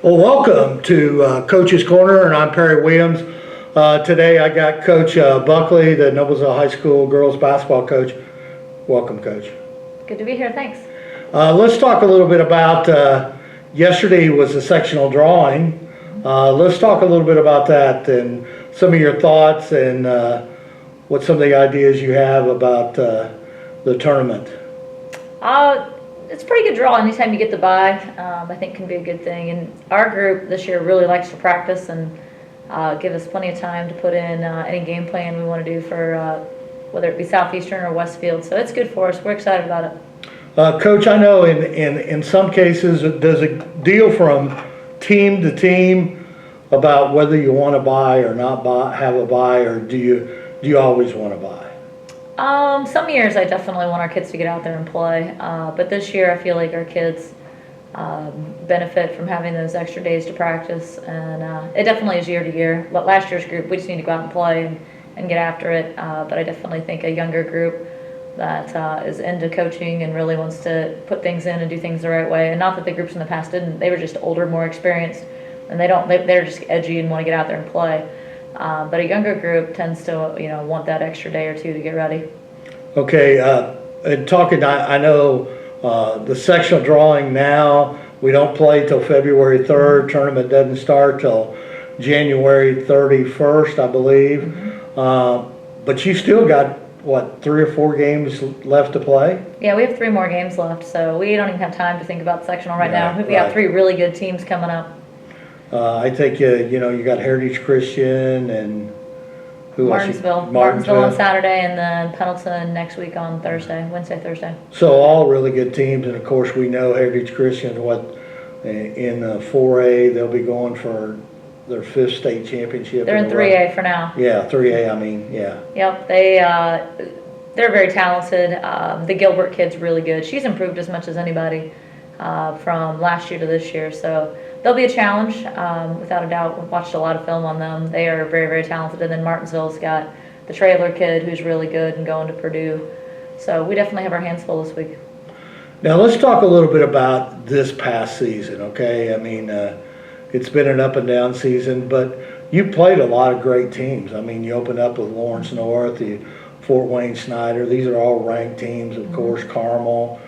Well, welcome to Coach's Corner, and I'm Perry Williams. Today I got Coach Buckley, the Noblesville High School girls basketball coach. Welcome, Coach. Good to be here, thanks. Let's talk a little bit about, yesterday was a sectional drawing. Let's talk a little bit about that and some of your thoughts and what some of the ideas you have about the tournament. It's a pretty good draw anytime you get the bye. I think can be a good thing. And our group this year really likes to practice and give us plenty of time to put in any game plan we want to do for whether it be Southeastern or Westfield. So it's good for us. We're excited about it. Coach, I know in some cases there's a deal from team to team about whether you want to buy or not have a buy, or do you always want to buy? Some years I definitely want our kids to get out there and play, but this year I feel like our kids benefit from having those extra days to practice, and it definitely is year to year. But last year's group, we just need to go out and play and get after it, but I definitely think a younger group that is into coaching and really wants to put things in and do things the right way, and not that the groups in the past didn't, they were just older, more experienced, and they're just edgy and want to get out there and play. But a younger group tends to, want that extra day or two to get ready. Okay, and talking, I know the sectional drawing now, we don't play till February 3rd. Tournament doesn't start till January 31st, I believe. But you still got, what, 3 or 4 games left to play? Yeah, we have 3 more games left, so we don't even have time to think about sectional right now. We've got 3 really good teams coming up. I think you got Heritage Christian and who Martinsville. Martinsville on Saturday, and then Pendleton next week on Wednesday, Thursday. So all really good teams, and of course we know Heritage Christian in 4A they'll be going for their 5th state championship. They're in 3A for now. Yeah, 3A. I mean, yeah. Yep, they're very talented. The Gilbert kid's really good. She's improved as much as anybody from last year to this year, so they'll be a challenge, without a doubt. We've watched a lot of film on them. They are very, very talented. And then Martinsville's got the Trailer kid who's really good and going to Purdue. So we definitely have our hands full this week. Now let's talk a little bit about this past season, okay? I mean, it's been an up and down season, but you played a lot of great teams. I mean, you opened up with Lawrence North, Fort Wayne Snyder. These are all ranked teams, of course, Carmel.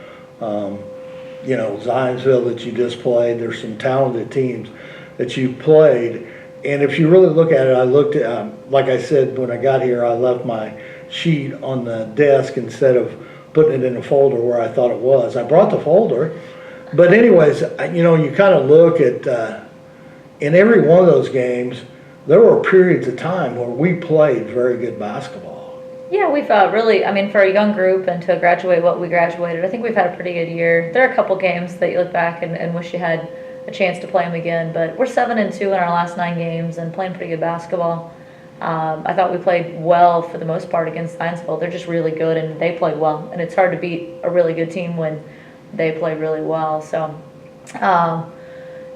Zionsville that you just played. There's some talented teams that you played, and if you really look at it, I looked at, like I said, when I got here, I left my sheet on the desk instead of putting it in a folder where I thought it was. I brought the folder, but anyways, you kind of look at, in every one of those games, there were periods of time where we played very good basketball. Yeah, we've really, for a young group and to graduate what we graduated, I think we've had a pretty good year. There are a couple games that you look back and wish you had a chance to play them again, but we're 7-2 in our last 9 games and playing pretty good basketball. I thought we played well for the most part against Zionsville. They're just really good and they played well, and it's hard to beat a really good team when they play really well. So,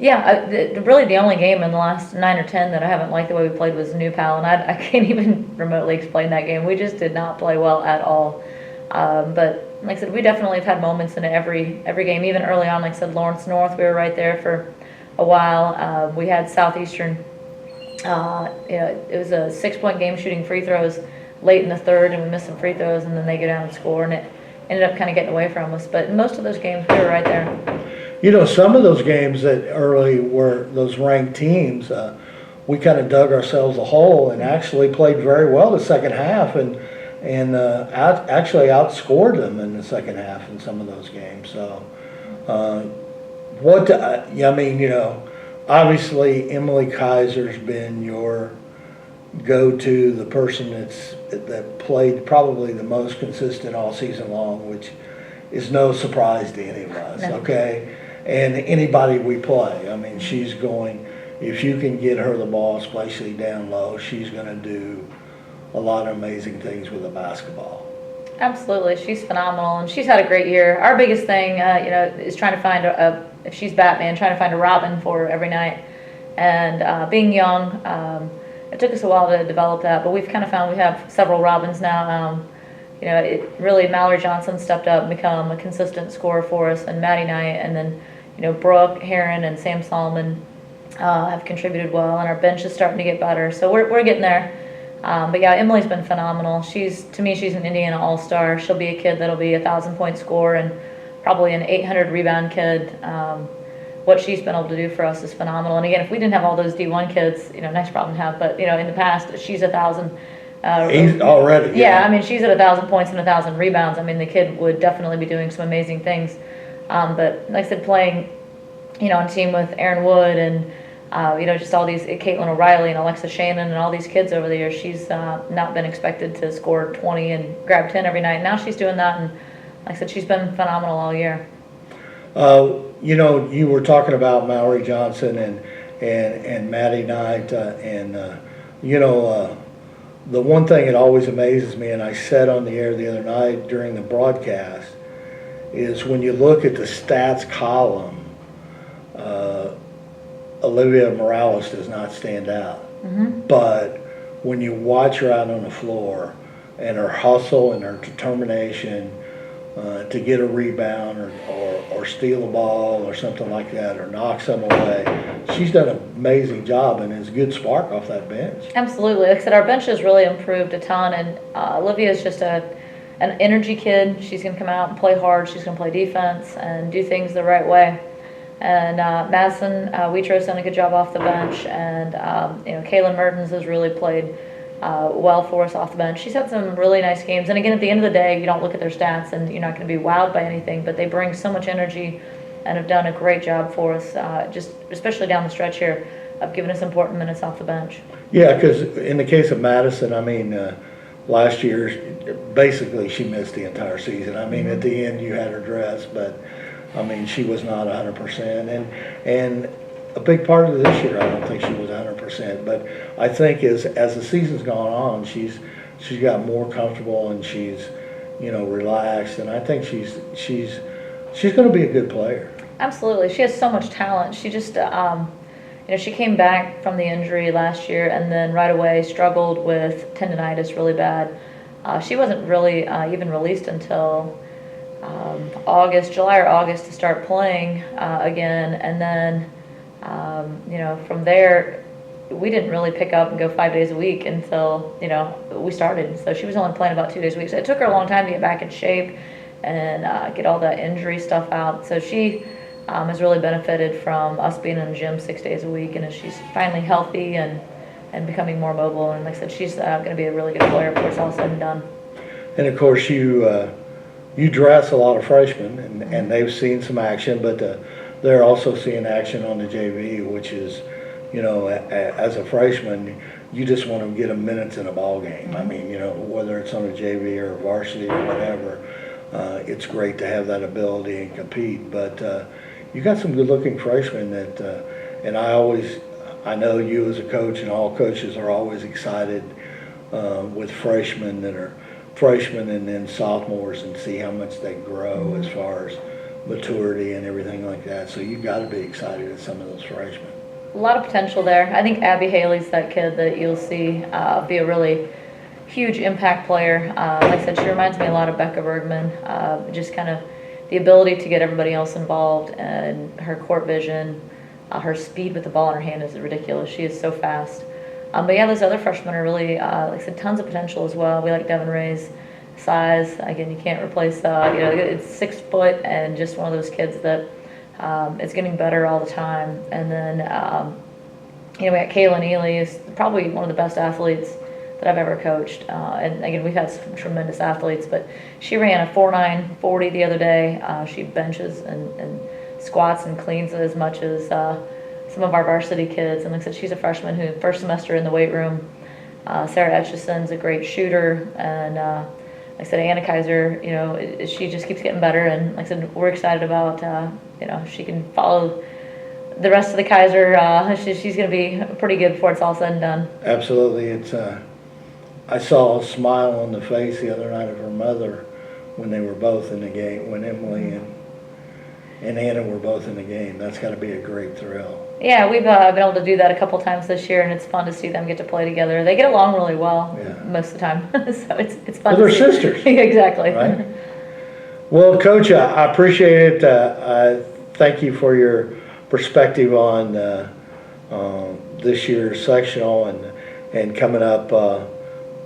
really the only game in the last 9 or 10 that I haven't liked the way we played was New Pal, and I can't even remotely explain that game. We just did not play well at all. But like I said, we definitely have had moments in every game, even early on. Like I said, Lawrence North, we were right there for a while. We had Southeastern. It was a 6-point game shooting free throws late in the 3rd, and we missed some free throws, and then they go down and score, and it ended up kind of getting away from us. But in most of those games, we were right there. Some of those games that early were those ranked teams, we kind of dug ourselves a hole and actually played very well the second half and actually outscored them in the second half in some of those games. So, obviously Emily Kaiser's been your go-to, the person that played probably the most consistent all season long, which is no surprise to any of us, okay? And anybody we play, she's going, if you can get her the ball, especially down low, she's going to do a lot of amazing things with the basketball. Absolutely. She's phenomenal, and she's had a great year. Our biggest thing, is trying to find if she's Batman, trying to find a Robin for her every night. And being young, it took us a while to develop that, but we've kind of found we have several Robins now. Mallory Johnson stepped up and become a consistent scorer for us, and Maddie Knight, and then, Brooke, Heron, and Sam Solomon have contributed well, and our bench is starting to get better. So we're getting there. But yeah, Emily's been phenomenal. To me, she's an Indiana All-Star. She'll be a kid that'll be a 1,000-point scorer and probably an 800 rebound kid. What she's been able to do for us is phenomenal. And again, if we didn't have all those D1 kids, nice problem to have. But in the past, she's 1,000. Already. Yeah, I mean, she's at 1,000 points and 1,000 rebounds. I mean, the kid would definitely be doing some amazing things. But like I said, playing, on a team with Aaron Wood and just all these, Caitlin O'Reilly and Alexa Shannon and all these kids over the years, she's not been expected to score 20 and grab 10 every night. Now she's doing that, and like I said, she's been phenomenal all year. You were talking about Mallory Johnson and Maddie Knight, the one thing that always amazes me, and I said on the air the other night during the broadcast, is when you look at the stats column, Olivia Morales does not stand out. Mm-hmm. But when you watch her out on the floor and her hustle and her determination to get a rebound or steal a ball or something like that or knock some away, she's done an amazing job and is a good spark off that bench. Absolutely. Like I said, our bench has really improved a ton, and Olivia is just an energy kid. She's going to come out and play hard. She's going to play defense and do things the right way. And Madison Wheatrow's done a good job off the bench, and Kaylin Mertens has really played well for us off the bench. She's had some really nice games, and again, at the end of the day, you don't look at their stats and you're not going to be wowed by anything, but they bring so much energy and have done a great job for us, just especially down the stretch here, of giving us important minutes off the bench. Yeah, because in the case of Madison, I mean, last year, basically she missed the entire season. I mean, at the end you had her dress, but I mean, she was not 100%, and a big part of this year, I don't think she was 100%. But I think as the season's gone on, she's got more comfortable and she's relaxed, and I think she's going to be a good player. Absolutely, she has so much talent. She just she came back from the injury last year and then right away struggled with tendonitis really bad. She wasn't really even released until July or August to start playing again, and then from there we didn't really pick up and go 5 days a week until we started. So she was only playing about 2 days a week. So it took her a long time to get back in shape and get all that injury stuff out. So she has really benefited from us being in the gym 6 days a week, and as she's finally healthy and becoming more mobile, and like I said, she's going to be a really good player before it's all said and done. And of course you dress a lot of freshmen, and they've seen some action, but they're also seeing action on the JV, which is, as a freshman, you just want to get them minutes in a ball game. I mean, whether it's on a JV or varsity or whatever, it's great to have that ability and compete. But you got some good-looking freshmen that, and I know you as a coach and all coaches are always excited with freshmen that are freshmen and then sophomores, and see how much they grow as far as maturity and everything like that. So you've got to be excited at some of those freshmen. A lot of potential there. I think Abby Haley's that kid that you'll see be a really huge impact player. Like I said, she reminds me a lot of Becca Bergman. Just kind of the ability to get everybody else involved, and her court vision, her speed with the ball in her hand is ridiculous. She is so fast. But yeah, those other freshmen are really, like I said, tons of potential as well. We like Devin Ray's size. Again, you can't replace, it's 6 foot and just one of those kids that is getting better all the time. And then, we got Kaylin Ely, is probably one of the best athletes that I've ever coached. And again, we've had some tremendous athletes, but she ran a 4.9 40 the other day. She benches and squats and cleans as much as some of our varsity kids. And like I said, she's a freshman who first semester in the weight room. Sarah Etchison's a great shooter, and like I said, Anna Kaiser, she just keeps getting better. And like I said, we're excited about she can follow the rest of the Kaiser. She's going to be pretty good before it's all said and done. Absolutely. It's I saw a smile on the face the other night of her mother when they were both in the game, when Emily and Anna were both in the game. That's got to be a great thrill. Yeah, we've been able to do that a couple times this year, and it's fun to see them get to play together. They get along really well most of the time, so it's fun. Well, they're sisters. Exactly. Right? Well, Coach, I appreciate it. Thank you for your perspective on this year's sectional and coming up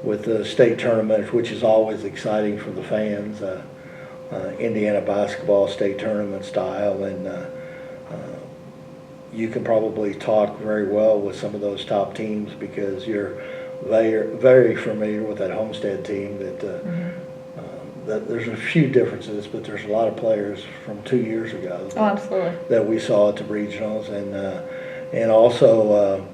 with the state tournament, which is always exciting for the fans. Indiana basketball state tournament style, and you can probably talk very well with some of those top teams because you're very, very familiar with that Homestead team. That there's a few differences, but there's a lot of players from 2 years ago. Oh, absolutely. That we saw at the regionals, and also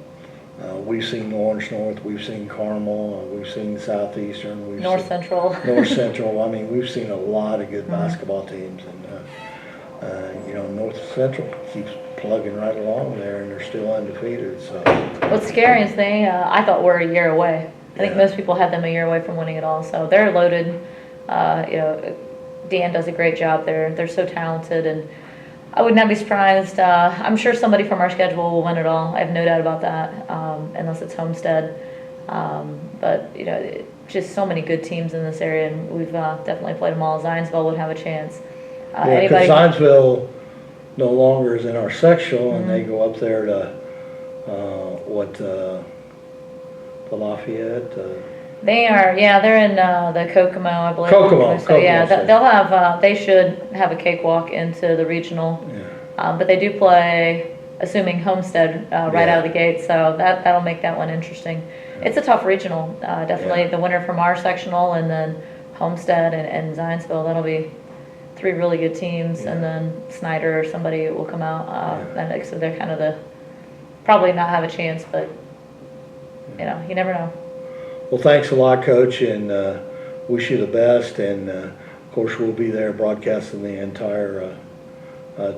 we've seen Orange North, we've seen Carmel, we've seen Southeastern, we've North seen Central. North Central. I mean, we've seen a lot of good basketball teams, and you know, North Central keeps plugging right along there, and they're still undefeated. So What's scary is I thought we're a year away. I think Yeah. most people had them a year away from winning it all. So they're loaded. You know, Dan does a great job there. They're so talented, and I would not be surprised. I'm sure somebody from our schedule will win it all. I have no doubt about that, unless it's Homestead. But you know, just so many good teams in this area, and we've definitely played them all. Zionsville would have a chance. yeah, because Zionsville no longer is in our sectional, and they go up there to the Lafayette. They are, yeah, they're in the Kokomo, I believe. Kokomo, So yeah, Kokomo, they'll have, they should have a cakewalk into the regional. Yeah. But they do play, assuming Homestead right Yeah. out of the gate, so that'll make that one interesting. It's a tough regional, definitely. Yeah. The winner from our sectional, and then Homestead and Zionsville. That'll be 3 really good teams, Yeah. and then Snyder or somebody will come out. Yeah. And so they're kind of probably not have a chance, but you know, you never know. Well, thanks a lot, Coach, and wish you the best. And of course, we'll be there broadcasting the entire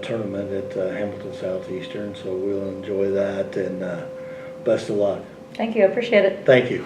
tournament at Hamilton Southeastern, so we'll enjoy that. And best of luck. Thank you, I appreciate it. Thank you.